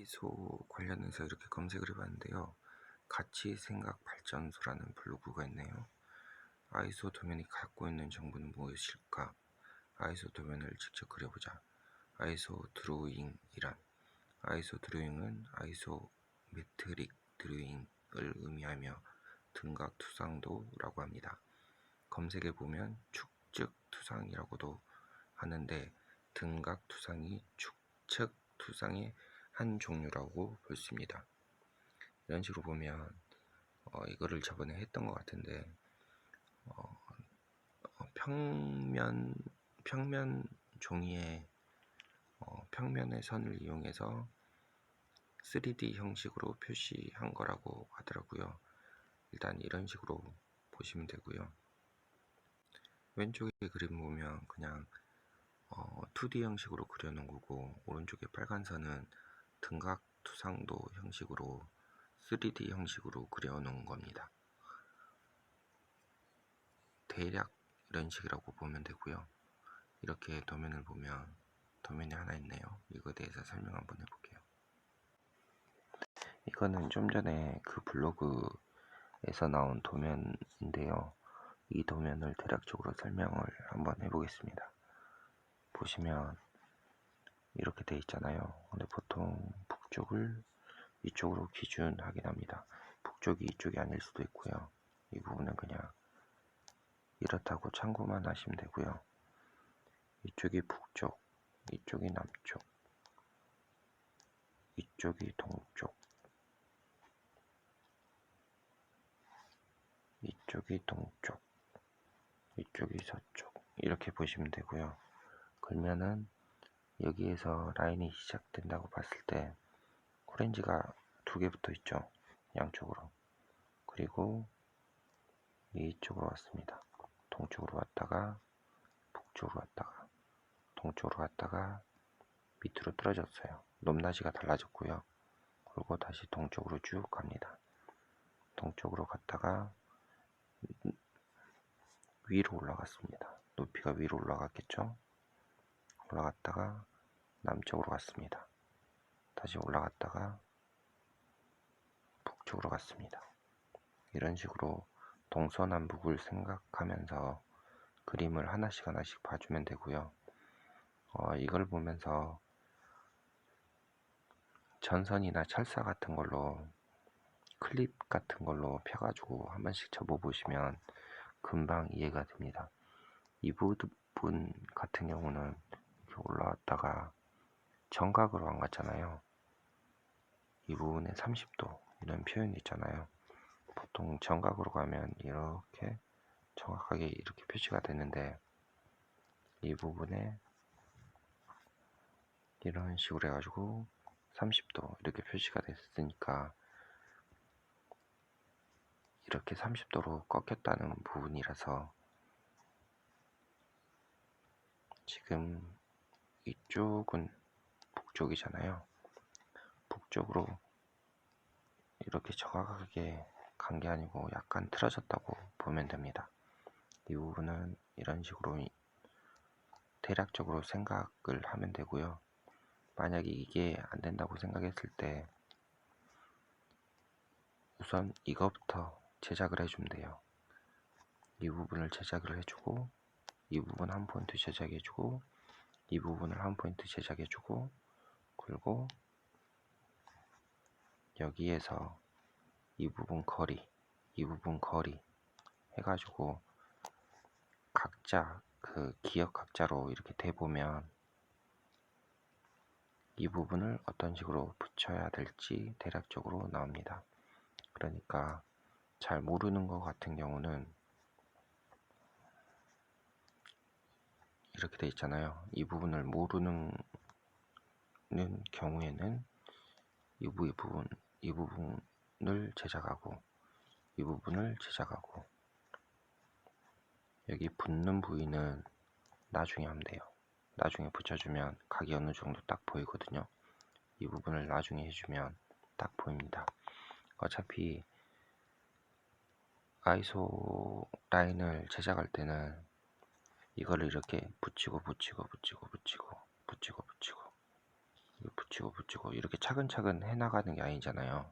아이소 관련해서 이렇게 검색을 해봤는데요. 가치생각 발전소라는 블로그가 있네요. 아이소 도면이 갖고 있는 정보는 무엇일까? 아이소 도면을 직접 그려보자. 아이소 드로잉이란 아이소 드로잉은 아이소메트릭 드로잉을 의미하며 등각 투상도라고 합니다. 검색해 보면 축적 투상이라고도 하는데 등각 투상이 축척 투상의 한 종류라고 볼 수 있습니다. 이런 식으로 보면 이거를 저번에 했던 것 같은데 평면 종이에 평면의 선을 이용해서 3D 형식으로 표시한 거라고 하더라고요. 일단 이런 식으로 보시면 되고요. 왼쪽에 그림 보면 그냥 2D 형식으로 그려놓은 거고, 오른쪽에 빨간 선은 등각 투상도 형식으로 3D 형식으로 그려놓은 겁니다. 대략 이런 식이라고 보면 되고요. 이렇게 도면을 보면 도면이 하나 있네요. 이거에 대해서 설명 한번 해볼게요. 이거는 좀 전에 그 블로그에서 나온 도면인데요. 이 도면을 대략적으로 설명을 한번 해보겠습니다. 보시면 이렇게 돼 있잖아요. 근데 보통 북쪽을 이쪽으로 기준 확인합니다. 북쪽이 이쪽이 아닐 수도 있고요. 이 부분은 그냥 이렇다고 참고만 하시면 되고요. 이쪽이 북쪽, 이쪽이 남쪽, 이쪽이 동쪽, 이쪽이 동쪽, 이쪽이 서쪽, 이렇게 보시면 되고요. 그러면은 여기에서 라인이 시작된다고 봤을 때 오렌지가 2개 붙어 있죠, 양쪽으로. 그리고 이쪽으로 왔습니다. 동쪽으로 왔다가 북쪽으로 왔다가 동쪽으로 갔다가 밑으로 떨어졌어요. 높낮이가 달라졌고요. 그리고 다시 동쪽으로 쭉 갑니다. 동쪽으로 갔다가 위로 올라갔습니다. 높이가 위로 올라갔겠죠? 올라갔다가 남쪽으로 갔습니다. 다시 올라갔다가 북쪽으로 갔습니다. 이런 식으로 동서남북을 생각하면서 그림을 하나씩 봐주면 되고요. 이걸 보면서 전선이나 철사 같은 걸로 클립 같은 걸로 펴가지고 한 번씩 접어보시면 금방 이해가 됩니다. 이 부분 같은 경우는 이렇게 올라왔다가 정각으로 안 갔잖아요. 이 부분에 30도 이런 표현이 있잖아요. 보통 정각으로 가면 이렇게 정확하게 이렇게 표시가 되는데, 이 부분에 이런 식으로 해가지고 30도 이렇게 표시가 됐으니까 이렇게 30도로 꺾였다는 부분이라서, 지금 이쪽은 북쪽이잖아요. 북쪽으로 이렇게 정확하게 간 게 아니고 약간 틀어졌다고 보면 됩니다. 이 부분은 이런 식으로 대략적으로 생각을 하면 되고요. 만약에 이게 안 된다고 생각했을 때 우선 이거부터 제작을 해주면 돼요. 이 부분을 제작을 해주고, 이 부분 한 포인트 제작해주고, 이 부분을 한 포인트 제작해주고, 그리고 여기에서 이 부분 거리, 이 부분 거리 해가지고 각자 그 기억 각자로 이렇게 대보면 이 부분을 어떤 식으로 붙여야 될지 대략적으로 나옵니다. 그러니까 잘 모르는 것 같은 경우는 이렇게 돼 있잖아요. 이 부분을 모르는 경우에는 이 부분을 제작하고, 이 부분을 제작하고, 여기 붙는 부위는 나중에 하면 돼요. 나중에 붙여주면 각이 어느 정도 딱 보이거든요. 이 부분을 나중에 해주면 딱 보입니다. 어차피 아이소 라인을 제작할 때는 이거를 이렇게 붙이고 붙이고 이렇게 차근차근 해나가는 게 아니잖아요.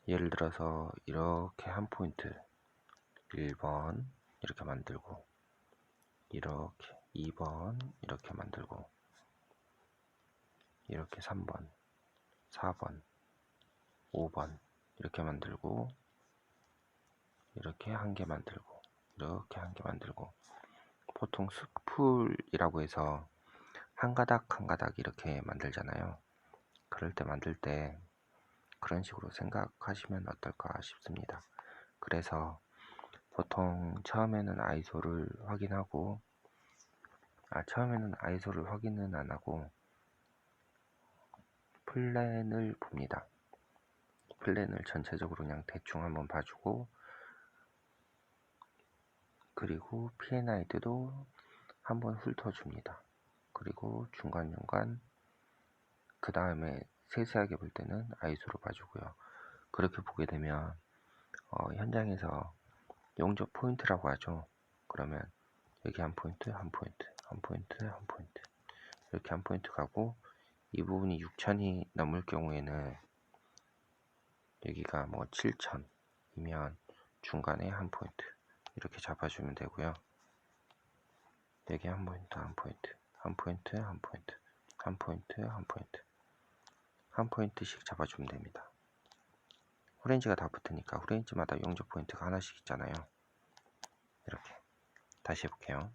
예를 들어서 이렇게 한 포인트 1번 이렇게 만들고, 이렇게 2번 이렇게 만들고, 이렇게 3번 4번 5번 이렇게 만들고, 이렇게 한 개 만들고, 이렇게 한 개 만들고, 보통 수풀이라고 해서 한 가닥 한 가닥 이렇게 만들잖아요. 그럴 때 만들 때 그런 식으로 생각하시면 어떨까 싶습니다. 그래서 보통 처음에는 아이소를 확인하고, 처음에는 아이소를 확인은 안 하고 플랜을 봅니다. 플랜을 전체적으로 그냥 대충 한번 봐주고, 그리고 P&ID도 한번 훑어줍니다. 그리고 중간중간 그 다음에 세세하게 볼 때는 아이소로 봐주고요. 그렇게 보게 되면 현장에서 용접 포인트라고 하죠. 그러면 여기 한 포인트, 한 포인트, 한 포인트, 한 포인트, 이렇게 한 포인트 가고, 이 부분이 6,000이 넘을 경우에는 여기가 뭐 7,000이면 중간에 한 포인트 이렇게 잡아주면 되고요. 여기 한 포인트, 한 포인트, 한 포인트, 한 포인트, 한 포인트, 한 포인트, 한 포인트씩 잡아주면 됩니다. 후렌즈가 다 붙으니까 후렌즈마다 용접 포인트가 하나씩 있잖아요. 이렇게 다시 해볼게요.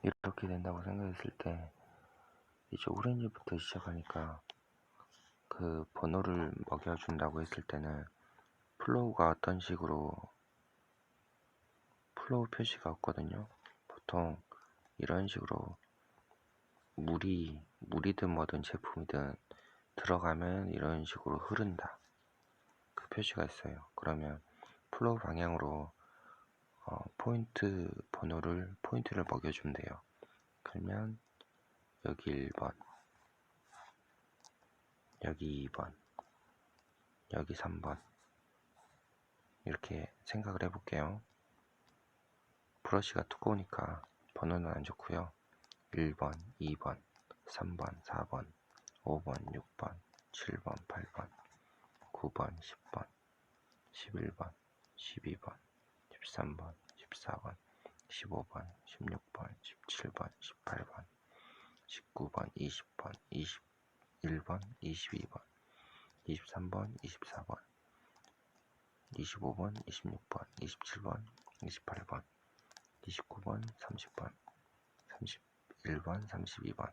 이렇게 된다고 생각했을 때 이제 오렌지부터 시작하니까 그 번호를 먹여준다고 했을 때는 플로우가 어떤 식으로, 플로우 표시가 없거든요. 보통 이런 식으로 물이든 뭐든 제품이든 들어가면 이런 식으로 흐른다, 그 표시가 있어요. 그러면 플로우 방향으로 포인트를 먹여주면 돼요. 그러면 여기 1번, 여기 2번, 여기 3번 이렇게 생각을 해볼게요. 브러쉬가 두꺼우니까 번호는 안 좋고요. 1번, 2번, 3번, 4번, 5번, 6번, 7번, 8번, 9번, 10번, 11번, 12번, 13번, 14번, 15번, 16번, 17번, 18번, 19번, 20번, 21번, 22번, 23번, 24번, 25번, 26번, 27번, 28번, 29번, 30번, 31번, 32번,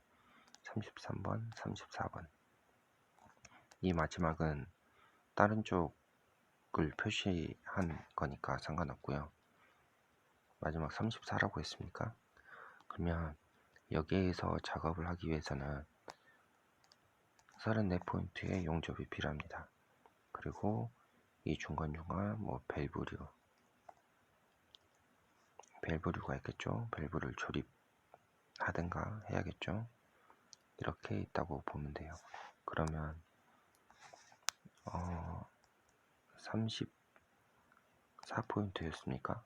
33번, 34번. 이 마지막은 다른 쪽을 표시한 거니까 상관없고요. 마지막 34라고 했습니까? 그러면 여기에서 작업을 하기 위해서는 34포인트의 용접이 필요합니다. 그리고 이 중간중간 뭐 밸브류가 있겠죠. 밸브를 조립하든가 해야겠죠. 이렇게 있다고 보면 돼요. 그러면 34포인트였습니까?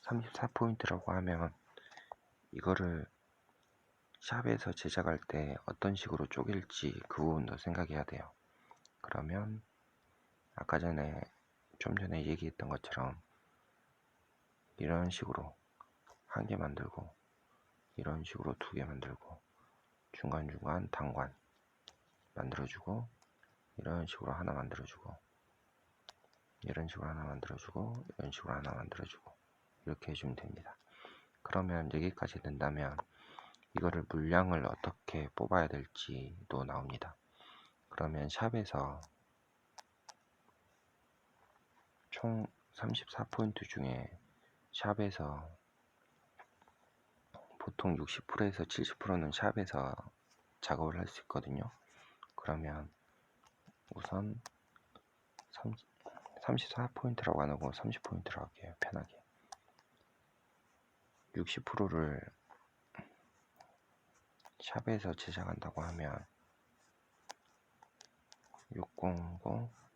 34포인트라고 하면 이거를 샵에서 제작할 때 어떤 식으로 쪼갤지 그 부분도 생각해야 돼요. 그러면 아까 좀 전에 얘기했던 것처럼 이런 식으로 한 개 만들고, 이런 식으로 두 개 만들고, 중간중간 단관 만들어주고, 이런 식으로 하나 만들어주고, 이런 식으로 하나 만들어주고, 이런 식으로 하나 만들어주고, 이렇게 해주면 됩니다. 그러면 여기까지 된다면 이거를 물량을 어떻게 뽑아야 될지도 나옵니다. 그러면 샵에서 총 34포인트 중에 샵에서 보통 60%에서 70%는 샵에서 작업을 할 수 있거든요. 그러면 우선 34포인트라고 안 하고 30포인트라고 할게요. 편하게. 60%를 샵에서 제작한다고 하면 600,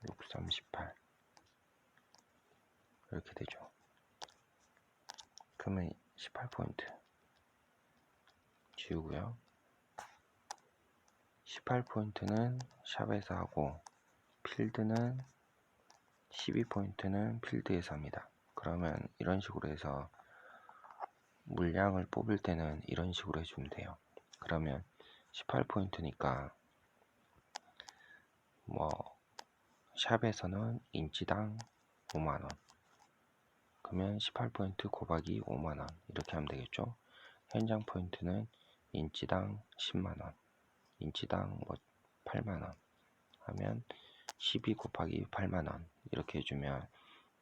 6318 이렇게 되죠. 그러면 18포인트 지우고요. 18포인트는 샵에서 하고 필드는 12포인트는 필드에서 합니다. 그러면 이런 식으로 해서 물량을 뽑을 때는 이런 식으로 해주면 돼요. 그러면 18포인트니까 뭐 샵에서는 인치당 5만원, 그러면 18포인트 곱하기 5만원 이렇게 하면 되겠죠. 현장 포인트는 인치당 10만원, 인치당 뭐 8만원 하면 12 곱하기 8만원 이렇게 해주면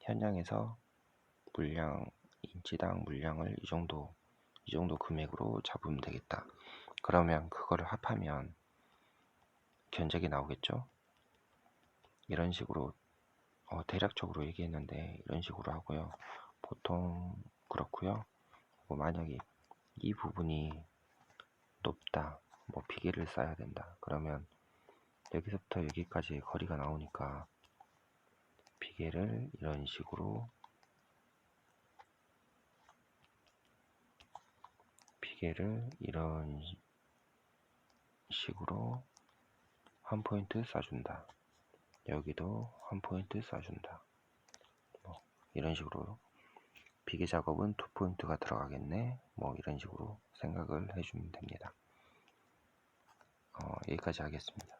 현장에서 물량, 인치당 물량을 이 정도 금액으로 잡으면 되겠다. 그러면 그거를 합하면 견적이 나오겠죠. 이런 식으로 대략적으로 얘기했는데 이런 식으로 하고요. 보통 그렇고요. 만약에 이 부분이 높다, 뭐 비계를 쌓아야 된다. 그러면 여기서부터 여기까지 거리가 나오니까 비계를 이런 식으로 한 포인트 쏴준다. 여기도 한 포인트 쏴준다. 뭐 이런 식으로 비계 작업은 2포인트가 들어가겠네. 뭐 이런 식으로 생각을 해주면 됩니다. 여기까지 하겠습니다.